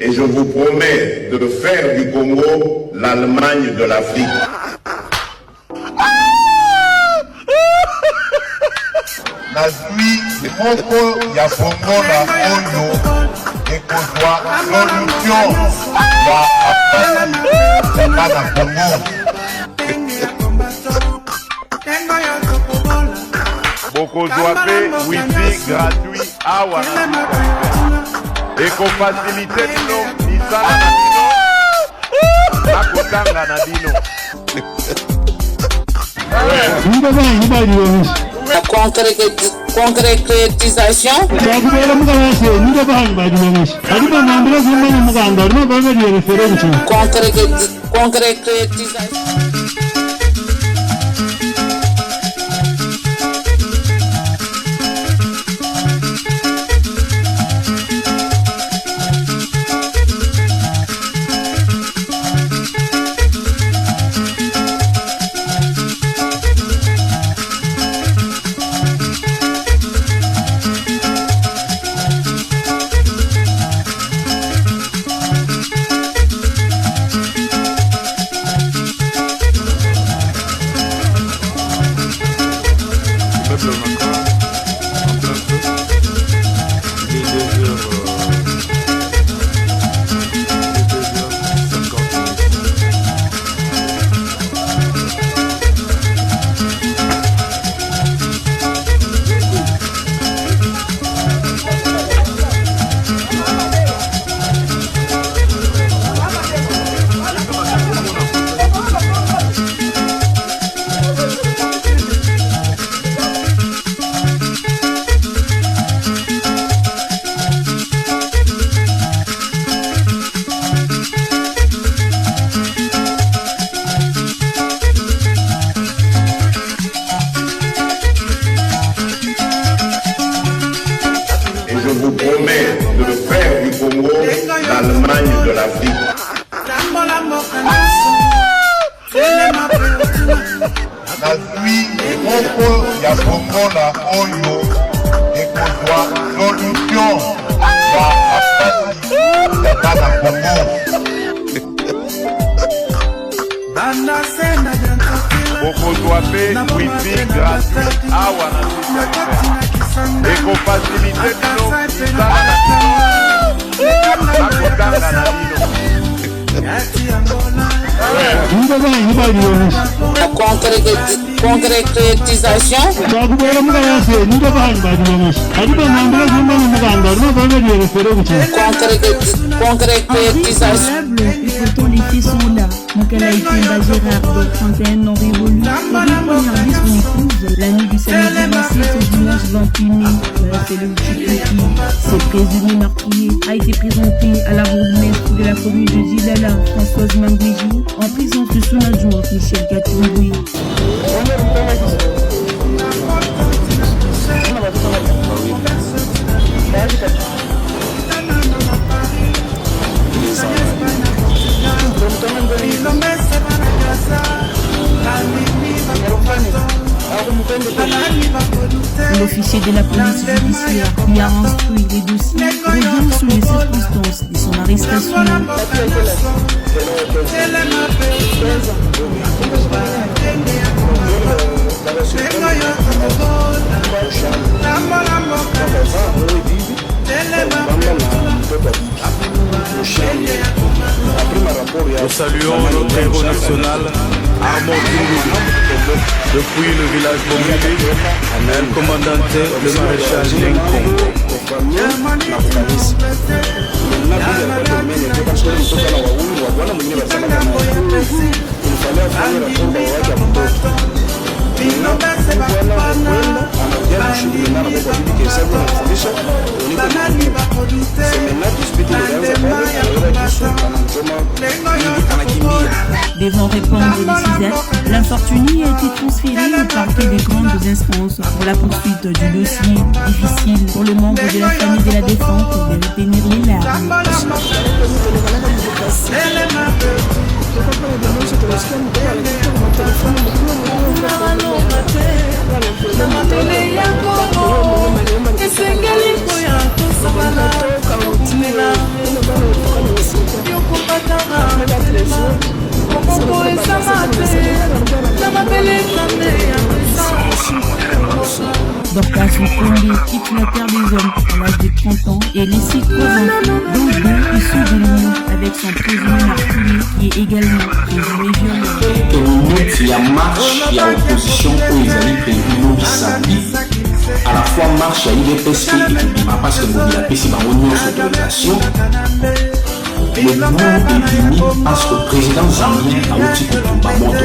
Et je vous promets de faire du Congo l'Allemagne de l'Afrique. Nazui moko ya Congo na oyo ekozwa solution ya bana Congo. Bokozwa pe wifi gratuit awa na ekofacilite bino misala na bino nakotanga na bino. Concrétisation. Concrétisation. Je vous promets de faire du Congo l'Allemagne de l'Afrique. Nazui moko ya Congo na oyo ekozwa solution ya bana Congo. Bokozwa pe wifi gratuit awa na ekofacilite bino misala na bino nakotanga na bino. Concrétisation. Concrétisation. Et pourtant les faits sont là. Mokala Ikemba Gérard, 31 ans révolu, aurait poignardé son épouse la nuit du samedi 26 au dimanche 28 mai. C'est le Tchikiki. Ce présumé meurtrier a été présenté à la bourgmestre de la commune de Zilala, Françoise Mangweji, en présence de son adjoint Michel Katoumboué. L'officier de la police judiciaire qui a instruit les dossiers revient sur les circonstances de son arrestation. Nous saluons notre héros national, Armand Kingoulou, depuis le village Bombilé, le commandant, le maréchal Lincoln. Devant répondre les 6 actes, l'infortuné a été transféré au parquet des grandes instances pour la poursuite du dossier. Difficile pour le membre de la famille de la défunte de retenir les larmes. Esengeli koya tosabala 30 ans et laissé 3 enfants, dont 2 issus de l'union avec son présumé meurtrier qui est également présumé violent. Et il y a marche, il y a opposition où ils allaient prévu le samedi. À la fois marche, il y a eu des PSP et Bima parce que vous avez la PSP en union sur l'autorisation. Le groupe est fini parce que le président zambien a aussi moto.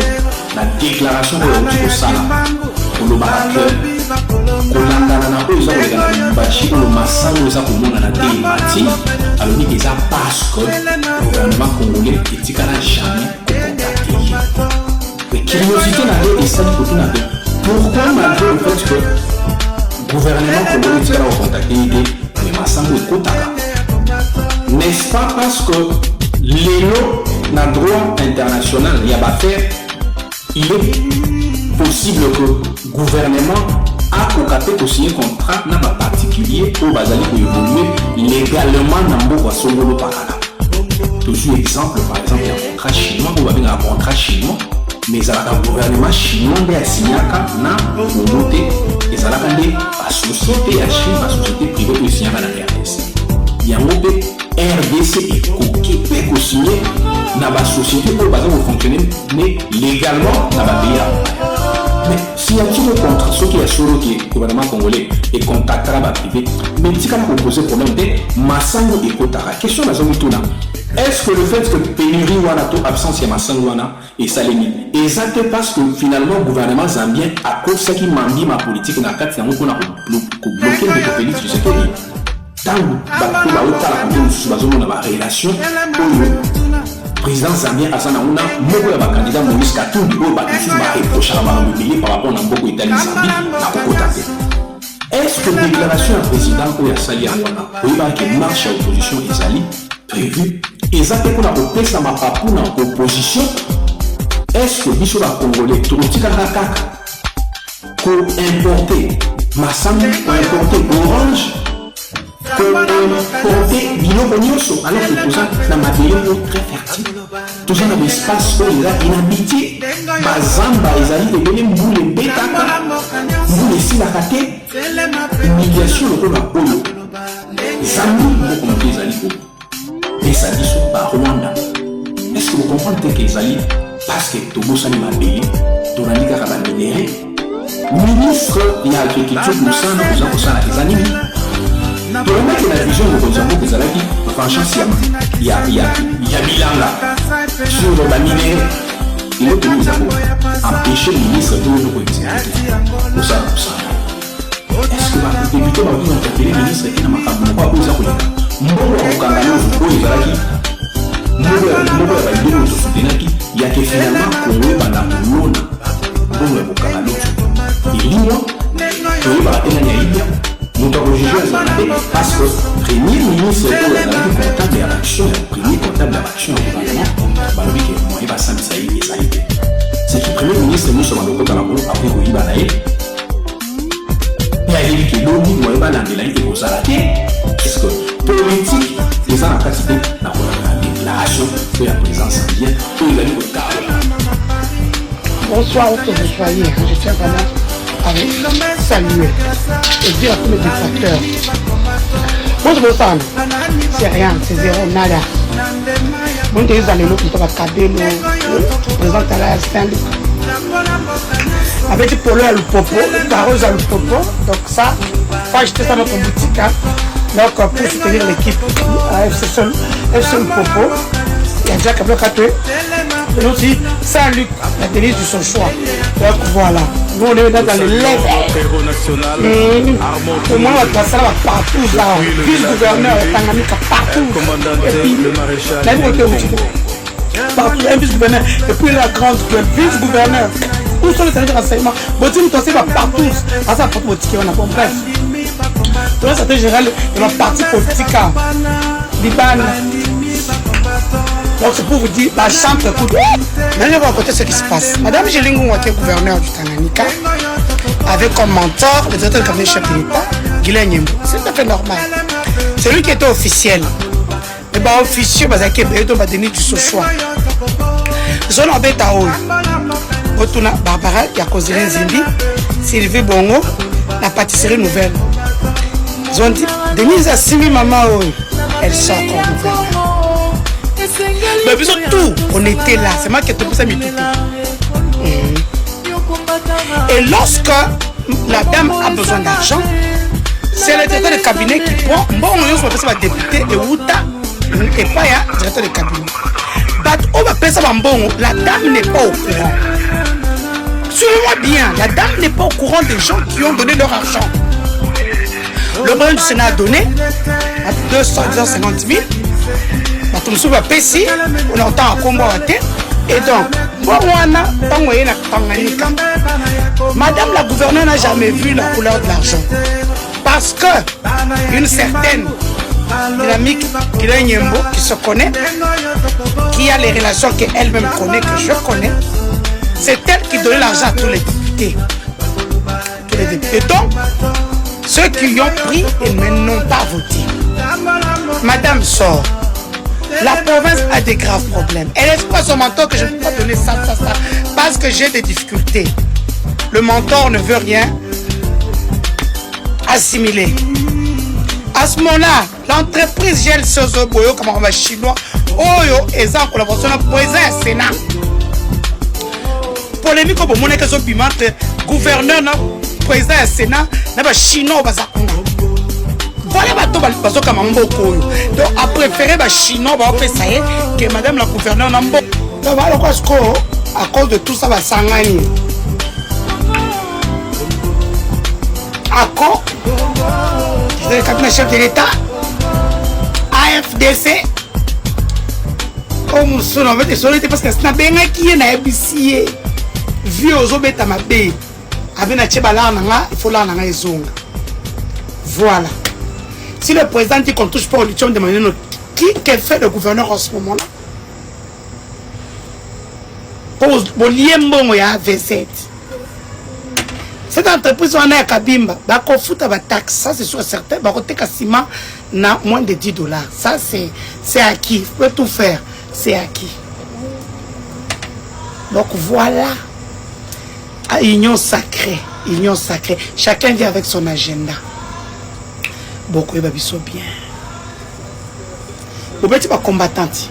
La déclaration de l'autre Sala, pour le Barakel, pour l'Andanana, pour les Bachi, pour le Massan, pour les Apoumon, la Télématique, alors il y a parce que le gouvernement congolais est jamais contacté. Mais curiosité n'a pas ça pour tout n'a pas. Pourquoi malgré le fait que le gouvernement congolais est contacté, mais Massan est contacté? N'est-ce pas parce que l'élo dans le droit international, il y a pas faire, il est possible que le gouvernement a cocaté signer un contrat dans un particulier pour évoluer légalement dans le Songolo Parana. Toujours exemple, par exemple, il y a un contrat chinois, ou un contrat chinois, mais il y a un gouvernement chinois qui a signé un contrat et ça a été la société à Chine, la société privée qui a signé la RDC. Il y a un RDC qui peut signer dans la société pour fonctionner légalement dans le pays. Mais s'il y a tout le contrat, ce qui est sur le gouvernement congolais et contactera la privé, mais si on a posé problème de Massango et Kotara, question la zone tourna. Est-ce que le fait que pénurie ou en absence de Massango et Salemi, exact parce que finalement le gouvernement zambien a cause qui m'a dit ma politique dans le cadre de qu'on a bloqué le pays du secteur. Tant que la relation le président zambien Hassan Aouna beaucoup de candidats Moïse Katumbi ou Bakusu va reprocher à pays par rapport à beaucoup d'Italie Zambie à Kokotate. Est-ce que la déclaration du président ou la Sali Awana ou qui marche à l'opposition Isali prévu exactement pour la paix ça m'a pas pour l'opposition? Est-ce que Bissou la Congolais tout le petit kaka pour importer Massam pour importer Orange pour importer Biloko Nyoso alors que tout ça dans ma pays est très fertile. Tout ça dans l'espace où il y a une amitié. Bazamba Isali et Belém Boule Betaka Boule Silakate humiliation le peuple à Polo. Zambi beaucoup de Isali et ça dit sur Rwanda. Est-ce que vous comprenez que Isali parce que Togo Sani m'a payé Donani Karaba minéré ministre de l'agriculture pour ça nous avons ça les animaux. Pour le mettre la vision de Gonzalo Kezalaki, franchement, il y a Milanga sur la minéré. Il est que nous avons empêché le ministre de l'eau pour ça. Est-ce que va débuter par vous interpeller le ministre qui n'a pas posé à vous? Mbongo Kangano, vous pouvez Kezalaki. Mbongo va dire au Sosutenaki, il y a que finalement Congo pendant l'ONU. Mbongo Kangano. Il dit moi, Congo va atteindre Naïbia. Nous devons juger parce que le premier ministre de la comptable de l'action, le premier comptable de l'action au gouvernement, c'est que le premier ministre nous sommes en train de après qu'il y a il dit que l'ONU ne va pas l'enlever et vous arrêter. Parce que politique, les gens ont participé dans la déclaration de la présence bien pour les amis de Carole. Bonsoir, où que vous soyez. Je tiens vraiment à vous saluer et dire à tous les détracteurs. Moi, je me sens, c'est rien, c'est zéro, nada. Moi, je suis allé à Kabelo, je présente à la Saint-Luc. Avec pour le popo, le carreau à le popo, donc ça, il faut acheter ça dans notre boutique. Hein. Donc, pour soutenir l'équipe FC le popo, il y a déjà Kabelo Katoué. Et aussi, Saint-Luc, la délice de son choix. Donc voilà, nous on est dans les lèvres. Au moins, on va passer là partout, là. Vice-gouverneur, Tanganyika, partout. Et puis, partout, un vice-gouverneur. Et puis la grande gueule, vice-gouverneur. Où sont les services de renseignement? Botim Tossé va partout. À ça, pour ticket, on a bon, bref. Dans le secrétaire général, il y a un parti politique, Liban. Donc c'est pour vous dire, la chambre écoute. Maintenant, on va raconter ce qui se passe. Madame Gélingo, qui est gouverneur du Tanganyika, avec comme mentor le directeur du cabinet chef de l'État, Guilain Nyembo. C'est tout à fait normal. C'est lui qui était officiel. Mais bah officieux, bah c'est qu'il va donner du choix. Zone en bête à haut. Otuna Barbara, Yakozine Zimbi, Sylvie Bongo, la pâtisserie nouvelle. Ils ont dit, Denise a signé maman, elle sort comme gouverneur. Mais puis tout, on était là. C'est moi qui ai tout ça, mais tout. Et lorsque la dame a besoin d'argent, c'est le directeur de cabinet qui prend. Bon, on va passer par député et Outa, et pas le directeur de cabinet. On va passer par bon, la dame n'est pas au courant. Suivez-moi bien, la dame n'est pas au courant des gens qui ont donné leur argent. Le président du Sénat a donné à 250 000. On va payer, on entend à Congo à terre. Et donc, madame la gouverneure n'a jamais vu la couleur de l'argent. Parce que une certaine dynamique qui se connaît, qui a les relations qu'elle-même connaît, que je connais, c'est elle qui donnait l'argent à tous les députés. Tous les députés. Donc, ceux qui ont pris et n'ont pas voté. Madame sort. La province a des graves problèmes. Elle explique à son mentor que je ne peux pas donner ça, parce que j'ai des difficultés. Le mentor ne veut rien assimiler. À ce moment-là, l'entreprise gèle Sozo Boyo, comme on va chinois, Oyo, et ça en collaboration avec le président du Sénat. Polémique au moment où le gouverneur, le président du Sénat, le chinois, voilà, donc a préféré les Chinois que madame la gouverneure n'a pas. Donc voilà à cause de tout ça, va s'engager. À cause le cabinet chef de l'État, AFDC, comme son nom est sonné parce que c'est un bien qui est na BCA. Vu aux obètes à ma baie, avec la tchébala, il faut la zonga. Voilà. Si le président dit qu'on touche pas au lithium, demandez-nous qui fait le gouverneur en ce moment-là. Pour l'IEMBO, il y a V7. Cette entreprise, on a à Kabimba, on fout à la taxe, ça c'est sûr et certain, on a ciment na moins de $10. Ça c'est acquis, vous pouvez tout faire, c'est acquis. Donc voilà, union sacrée, chacun vient avec son agenda. Beaucoup de bien. Vous êtes pas combattante.